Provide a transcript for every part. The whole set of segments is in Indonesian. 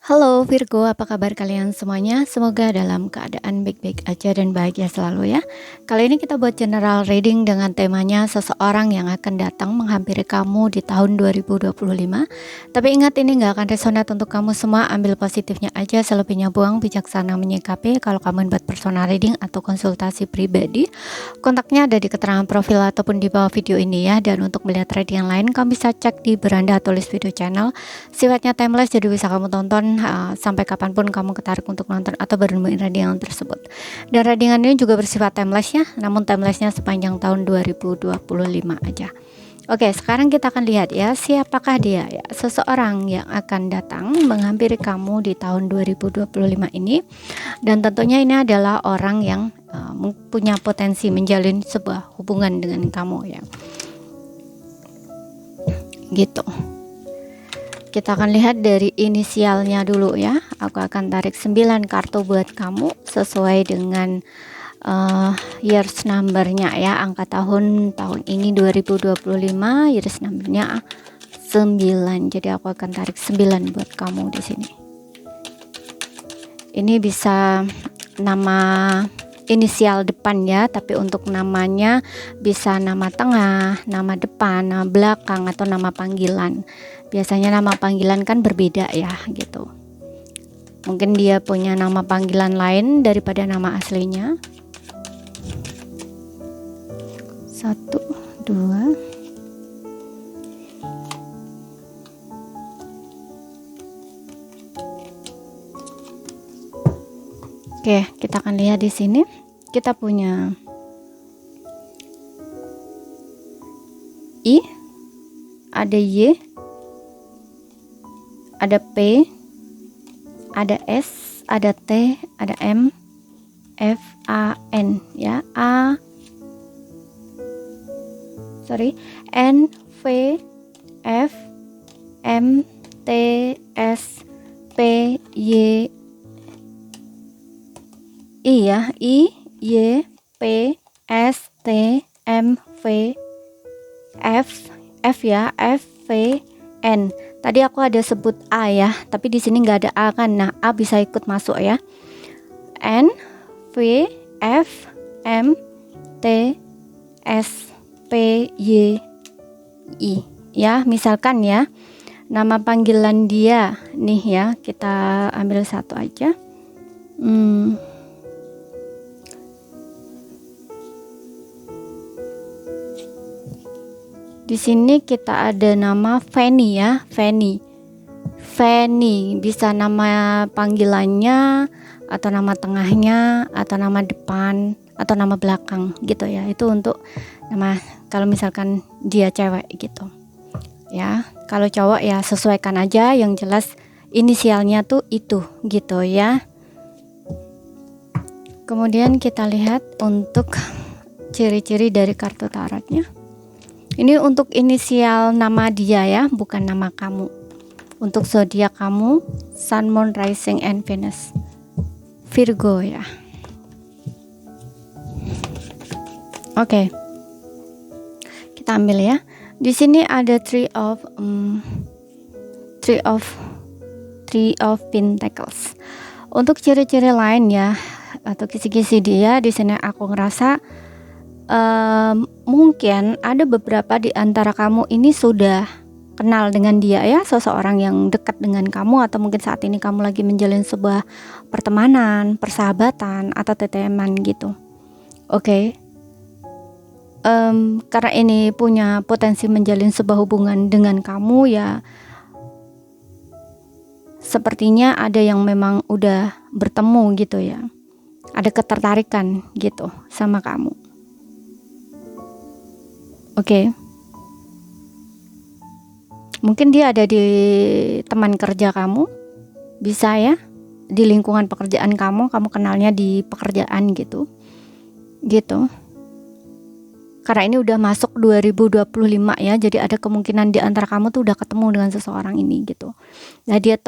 Halo Virgo, apa kabar kalian semuanya? Semoga dalam keadaan baik-baik aja dan bahagia selalu ya. Kali ini kita buat general reading dengan temanya seseorang yang akan datang menghampiri kamu di tahun 2025. Tapi ingat, ini nggak akan resonate untuk kamu semua, ambil positifnya aja, selebihnya buang, bijaksana menyikapi. Kalau kamu buat personal reading atau konsultasi pribadi, kontaknya ada di keterangan profil ataupun di bawah video ini ya. Dan untuk melihat reading yang lain, kamu bisa cek di beranda atau list video channel. Sifatnya timeless, jadi bisa kamu tonton sampai kapanpun kamu ketarik untuk nonton atau bermain readingan tersebut. Dan readingan ini juga bersifat timeless ya, namun timelessnya sepanjang tahun 2025 aja. Oke, sekarang kita akan lihat ya, siapakah dia ya, seseorang yang akan datang menghampiri kamu di tahun 2025 ini. Dan tentunya ini adalah orang yang punya potensi menjalin sebuah hubungan dengan kamu ya, gitu. Kita akan lihat dari inisialnya dulu ya. Aku akan tarik 9 kartu buat kamu sesuai dengan years numbernya ya, angka tahun ini 2025, years numbernya 9. Jadi aku akan tarik 9 buat kamu di sini. Ini bisa nama inisial depan ya, tapi untuk namanya bisa nama tengah, nama depan, nama belakang, atau nama panggilan. Biasanya nama panggilan kan berbeda ya gitu. Mungkin dia punya nama panggilan lain daripada nama aslinya. 1, 2. Oke, kita akan lihat di sini. Kita punya I, ada Y, ada P, ada S, ada T, ada M, F, A, N ya. N, V, F, M, T, S, P, Y, I ya. I, Y, P, S, T, M, V, F ya. F, V, N. Tadi aku ada sebut A ya, tapi di sini nggak ada A kan. Nah, A bisa ikut masuk ya. N, V, F, M, T, S, P, Y, I ya. Misalkan ya, nama panggilan dia nih ya, kita ambil satu aja. Di sini kita ada nama Fanny ya, Fanny bisa nama panggilannya atau nama tengahnya atau nama depan atau nama belakang gitu ya. Itu untuk nama kalau misalkan dia cewek gitu ya. Kalau cowok ya sesuaikan aja, yang jelas inisialnya tuh itu gitu ya. Kemudian kita lihat untuk ciri-ciri dari kartu tarotnya. Ini untuk inisial nama dia ya, bukan nama kamu. Untuk zodiak kamu, Sun, Moon, Rising, and Venus, Virgo ya. Oke, kita ambil ya. Di sini ada Three of Pentacles. Untuk ciri-ciri lain ya, atau kisi-kisi dia di sini, aku ngerasa mungkin ada beberapa di antara kamu ini sudah kenal dengan dia ya, seseorang yang dekat dengan kamu, atau mungkin saat ini kamu lagi menjalin sebuah pertemanan, persahabatan, atau TTM-an gitu. Oke. Karena ini punya potensi menjalin sebuah hubungan dengan kamu ya, sepertinya ada yang memang udah bertemu gitu ya, ada ketertarikan gitu sama kamu. Oke. Mungkin dia ada di teman kerja kamu, bisa ya, di lingkungan pekerjaan kamu kenalnya di pekerjaan gitu. Karena ini udah masuk 2025 ya, jadi ada kemungkinan di antara kamu tuh udah ketemu dengan seseorang ini gitu. Nah, dia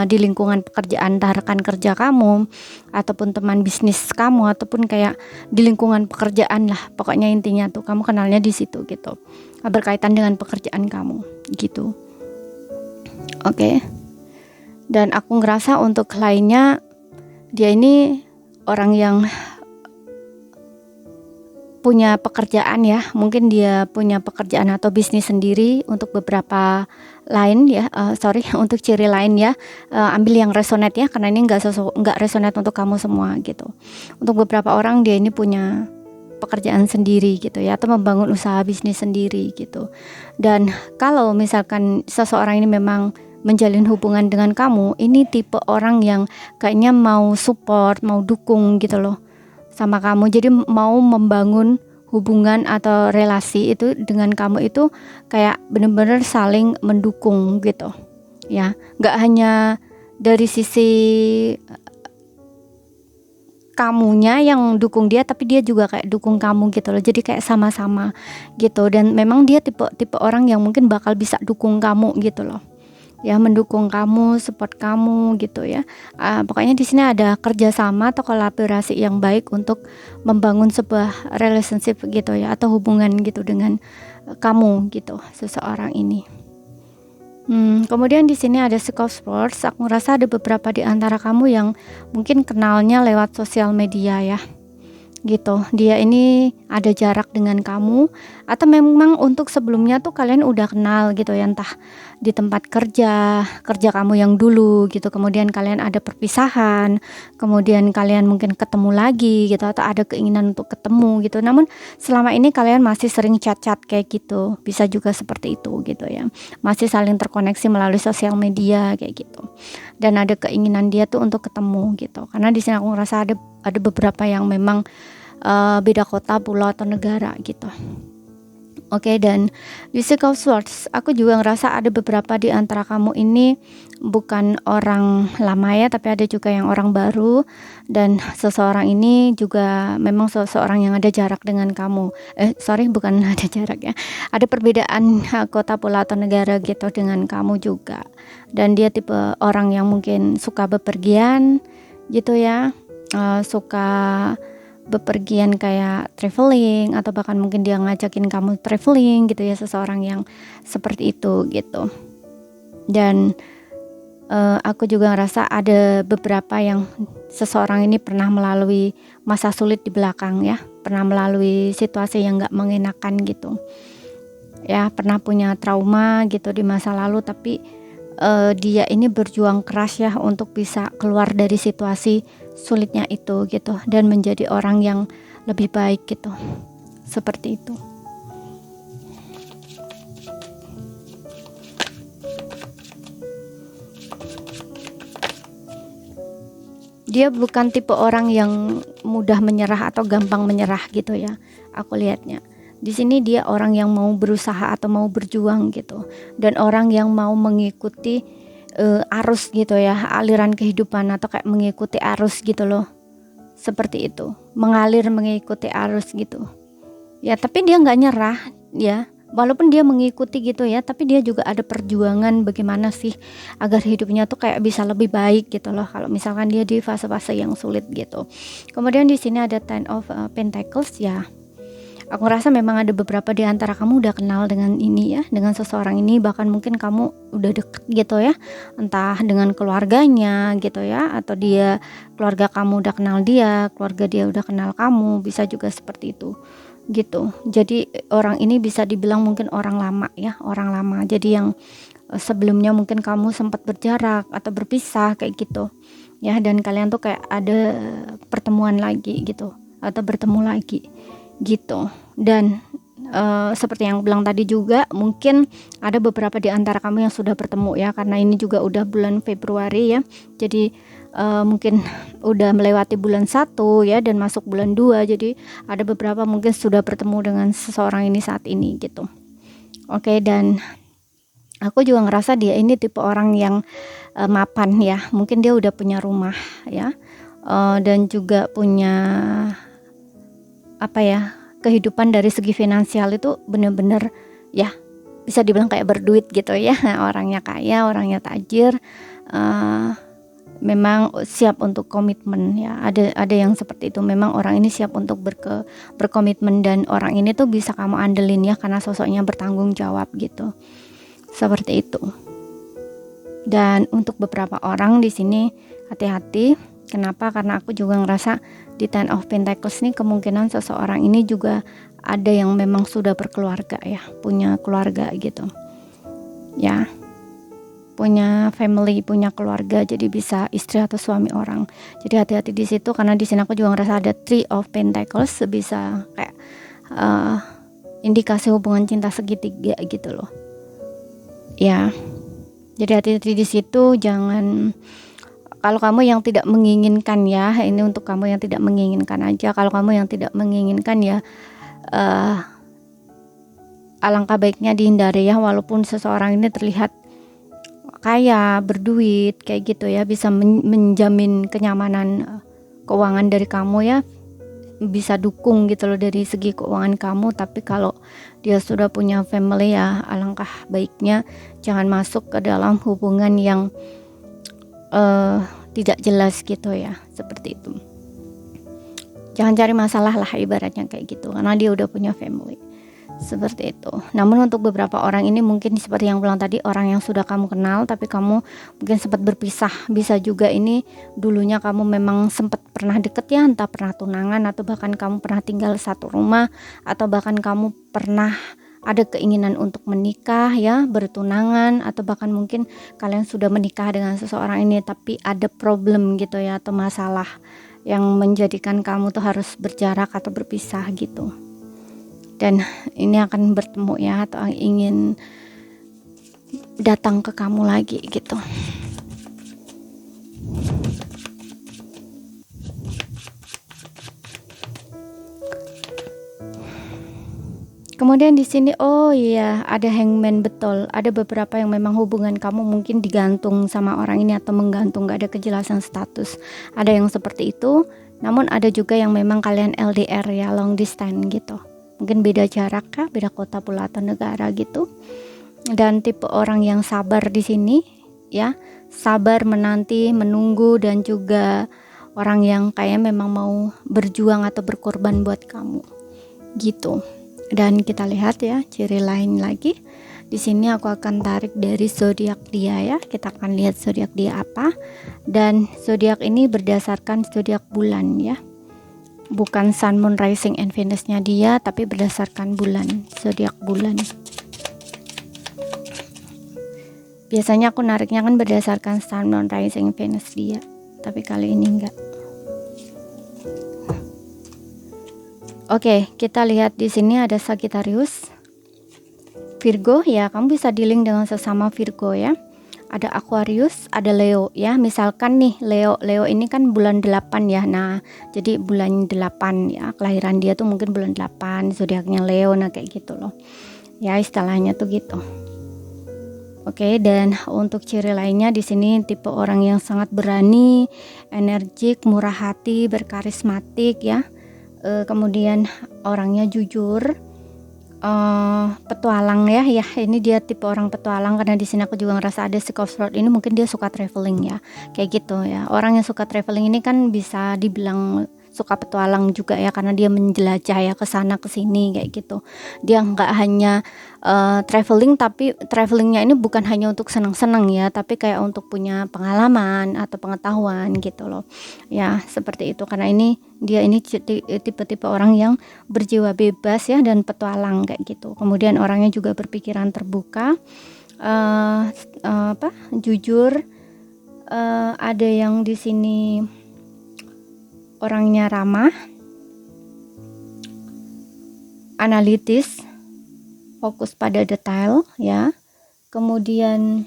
di lingkungan pekerjaan, rekan kerja kamu, ataupun teman bisnis kamu, ataupun kayak di lingkungan pekerjaan lah. Pokoknya intinya tuh kamu kenalnya di situ gitu. Berkaitan dengan pekerjaan kamu gitu. Oke. Dan aku ngerasa untuk lainnya, dia ini orang yang punya pekerjaan ya, mungkin dia punya pekerjaan atau bisnis sendiri. Untuk beberapa lain ya, untuk ciri lain ya, ambil yang resonate ya, karena ini nggak resonate untuk kamu semua gitu. Untuk beberapa orang dia ini punya pekerjaan sendiri gitu ya, atau membangun usaha bisnis sendiri gitu. Dan kalau misalkan seseorang ini memang menjalin hubungan dengan kamu, ini tipe orang yang kayaknya mau support, mau dukung gitu loh sama kamu. Jadi mau membangun hubungan atau relasi itu dengan kamu itu kayak bener-bener saling mendukung gitu ya, nggak hanya dari sisi kamunya yang dukung dia, tapi dia juga kayak dukung kamu gitu loh. Jadi kayak sama-sama gitu. Dan memang dia tipe orang yang mungkin bakal bisa dukung kamu gitu loh ya, mendukung kamu, support kamu gitu ya. Pokoknya di sini ada kerjasama atau kolaborasi yang baik untuk membangun sebuah relationship gitu ya, atau hubungan gitu dengan kamu gitu, seseorang ini. Kemudian di sini ada Six of Swords. Aku ngerasa ada beberapa di antara kamu yang mungkin kenalnya lewat sosial media ya gitu. Dia ini ada jarak dengan kamu, atau memang untuk sebelumnya tuh kalian udah kenal gitu ya, entah di tempat kerja kamu yang dulu gitu, kemudian kalian ada perpisahan, kemudian kalian mungkin ketemu lagi gitu, atau ada keinginan untuk ketemu gitu, namun selama ini kalian masih sering chat-chat kayak gitu. Bisa juga seperti itu gitu ya, masih saling terkoneksi melalui sosial media kayak gitu, dan ada keinginan dia tuh untuk ketemu gitu. Karena di sini aku ngerasa ada beberapa yang memang beda kota, pulau atau negara gitu. Oke, dan di Six of Swords aku juga ngerasa ada beberapa di antara kamu ini bukan orang lama ya, tapi ada juga yang orang baru. Dan seseorang ini juga memang seseorang yang ada jarak dengan kamu. Bukan ada jarak ya, ada perbedaan kota, pulau atau negara gitu dengan kamu juga. Dan dia tipe orang yang mungkin suka bepergian gitu ya, suka bepergian kayak traveling, atau bahkan mungkin dia ngajakin kamu traveling gitu ya, seseorang yang seperti itu gitu. Dan aku juga ngerasa ada beberapa yang seseorang ini pernah melalui masa sulit di belakang ya, pernah melalui situasi yang gak mengenakan gitu ya, pernah punya trauma gitu di masa lalu, tapi dia ini berjuang keras ya untuk bisa keluar dari situasi sulitnya itu gitu, dan menjadi orang yang lebih baik gitu, seperti itu. Dia bukan tipe orang yang mudah menyerah atau gampang menyerah gitu ya, aku lihatnya. Di sini dia orang yang mau berusaha atau mau berjuang gitu, dan orang yang mau mengikuti arus gitu ya, aliran kehidupan, atau kayak mengikuti arus gitu loh, seperti itu, mengalir mengikuti arus gitu ya. Tapi dia nggak nyerah ya, walaupun dia mengikuti gitu ya, tapi dia juga ada perjuangan bagaimana sih agar hidupnya tuh kayak bisa lebih baik gitu loh, kalau misalkan dia di fase-fase yang sulit gitu. Kemudian di sini ada Ten of Pentacles ya. Aku ngerasa memang ada beberapa di antara kamu udah kenal dengan ini ya, dengan seseorang ini, bahkan mungkin kamu udah deket gitu ya, entah dengan keluarganya gitu ya, atau keluarga kamu udah kenal dia, keluarga dia udah kenal kamu, bisa juga seperti itu gitu. Jadi orang ini bisa dibilang mungkin orang lama ya, orang lama. Jadi yang sebelumnya mungkin kamu sempat berjarak atau berpisah kayak gitu ya, dan kalian tuh kayak ada pertemuan lagi gitu, atau bertemu lagi gitu. Dan seperti yang bilang tadi juga, mungkin ada beberapa di antara kamu yang sudah bertemu ya, karena ini juga udah bulan Februari ya, jadi mungkin udah melewati bulan 1 ya, dan masuk bulan 2, jadi ada beberapa mungkin sudah bertemu dengan seseorang ini saat ini gitu. Oke, dan aku juga ngerasa dia ini tipe orang yang mapan ya, mungkin dia udah punya rumah ya, dan juga punya kehidupan dari segi finansial itu bener-bener ya, bisa dibilang kayak berduit gitu ya. Orangnya kaya, orangnya tajir, memang siap untuk komitmen ya. Ada yang seperti itu, memang orang ini siap untuk berkomitmen, dan orang ini tuh bisa kamu andelin ya, karena sosoknya bertanggung jawab gitu, seperti itu. Dan untuk beberapa orang di sini hati-hati. Kenapa? Karena aku juga ngerasa di Ten of Pentacles nih kemungkinan seseorang ini juga ada yang memang sudah berkeluarga ya, punya keluarga gitu. Ya. Punya family, punya keluarga, jadi bisa istri atau suami orang. Jadi hati-hati di situ, karena di sini aku juga ngerasa ada Three of Pentacles, bisa kayak indikasi hubungan cinta segitiga gitu loh. Ya. Jadi hati-hati di situ, jangan, kalau kamu yang tidak menginginkan ya, ini untuk kamu yang tidak menginginkan aja. Kalau kamu yang tidak menginginkan ya alangkah baiknya dihindari ya, walaupun seseorang ini terlihat kaya, berduit kayak gitu ya, bisa menjamin kenyamanan keuangan dari kamu ya, bisa dukung gitu loh dari segi keuangan kamu. Tapi kalau dia sudah punya family ya, alangkah baiknya jangan masuk ke dalam hubungan yang tidak jelas gitu ya, seperti itu. Jangan cari masalah lah ibaratnya kayak gitu, karena dia udah punya family, seperti itu. Namun untuk beberapa orang ini mungkin seperti yang bilang tadi, orang yang sudah kamu kenal tapi kamu mungkin sempat berpisah. Bisa juga ini dulunya kamu memang sempat pernah deket ya, entah pernah tunangan atau bahkan kamu pernah tinggal satu rumah, atau bahkan kamu pernah ada keinginan untuk menikah ya, bertunangan, atau bahkan mungkin kalian sudah menikah dengan seseorang ini tapi ada problem gitu ya, atau masalah yang menjadikan kamu tuh harus berjarak atau berpisah gitu. Dan ini akan bertemu ya, atau ingin datang ke kamu lagi gitu. Kemudian di sini oh iya, ada hangman, betul. Ada beberapa yang memang hubungan kamu mungkin digantung sama orang ini atau menggantung, gak ada kejelasan status. Ada yang seperti itu. Namun ada juga yang memang kalian LDR ya, long distance gitu. Mungkin beda jarak kah, beda kota pula atau negara gitu. Dan tipe orang yang sabar di sini ya, sabar menanti, menunggu, dan juga orang yang kayak memang mau berjuang atau berkorban buat kamu gitu. Dan kita lihat ya ciri lain lagi. Di sini aku akan tarik dari zodiak dia ya. Kita akan lihat zodiak dia apa. Dan zodiak ini berdasarkan zodiak bulan ya. Bukan Sun, Moon, Rising, and Venus-nya dia, tapi berdasarkan bulan, zodiak bulan. Biasanya aku nariknya kan berdasarkan Sun, Moon, Rising, Venus dia, tapi kali ini enggak. Oke, kita lihat di sini ada Sagittarius, Virgo ya, kamu bisa dealing dengan sesama Virgo ya. Ada Aquarius, ada Leo ya. Misalkan nih Leo ini kan bulan 8 ya. Nah, jadi bulan 8 ya, kelahiran dia tuh mungkin bulan 8, zodiaknya Leo, nah kayak gitu loh. Ya, istilahnya tuh gitu. Oke, dan untuk ciri lainnya di sini tipe orang yang sangat berani, energik, murah hati, berkarismatik ya. Kemudian orangnya jujur, petualang ya. Ini dia tipe orang petualang, karena di sini aku juga ngerasa ada Six of Swords. Ini mungkin dia suka traveling ya, kayak gitu ya. Orang yang suka traveling ini kan bisa dibilang suka petualang juga ya, karena dia menjelajah ya, ke sana ke sini kayak gitu. Dia nggak hanya traveling, tapi travelingnya ini bukan hanya untuk senang-senang ya, tapi kayak untuk punya pengalaman atau pengetahuan gitu loh ya, seperti itu. Karena ini dia ini tipe-tipe orang yang berjiwa bebas ya, dan petualang kayak gitu. Kemudian orangnya juga berpikiran terbuka, jujur. Ada yang di sini orangnya ramah, analitis, fokus pada detail ya. Kemudian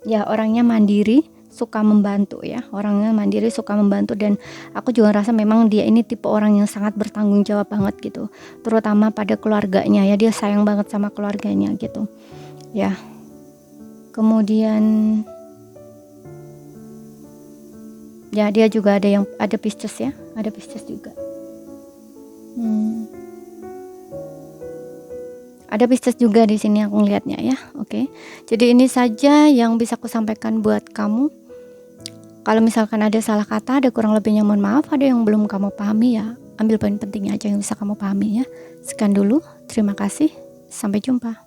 ya orangnya mandiri, suka membantu ya. Orangnya mandiri, suka membantu, dan aku juga rasa memang dia ini tipe orang yang sangat bertanggung jawab banget gitu, terutama pada keluarganya ya. Dia sayang banget sama keluarganya gitu ya. Kemudian ya dia juga ada Pisces ya, ada Pisces juga. Ada Pisces juga di sini aku ngelihatnya ya. Oke. Jadi ini saja yang bisa aku sampaikan buat kamu. Kalau misalkan ada salah kata, ada kurang lebihnya mohon maaf. Ada yang belum kamu pahami ya, ambil poin pentingnya aja yang bisa kamu pahami ya. Sekian dulu, terima kasih, sampai jumpa.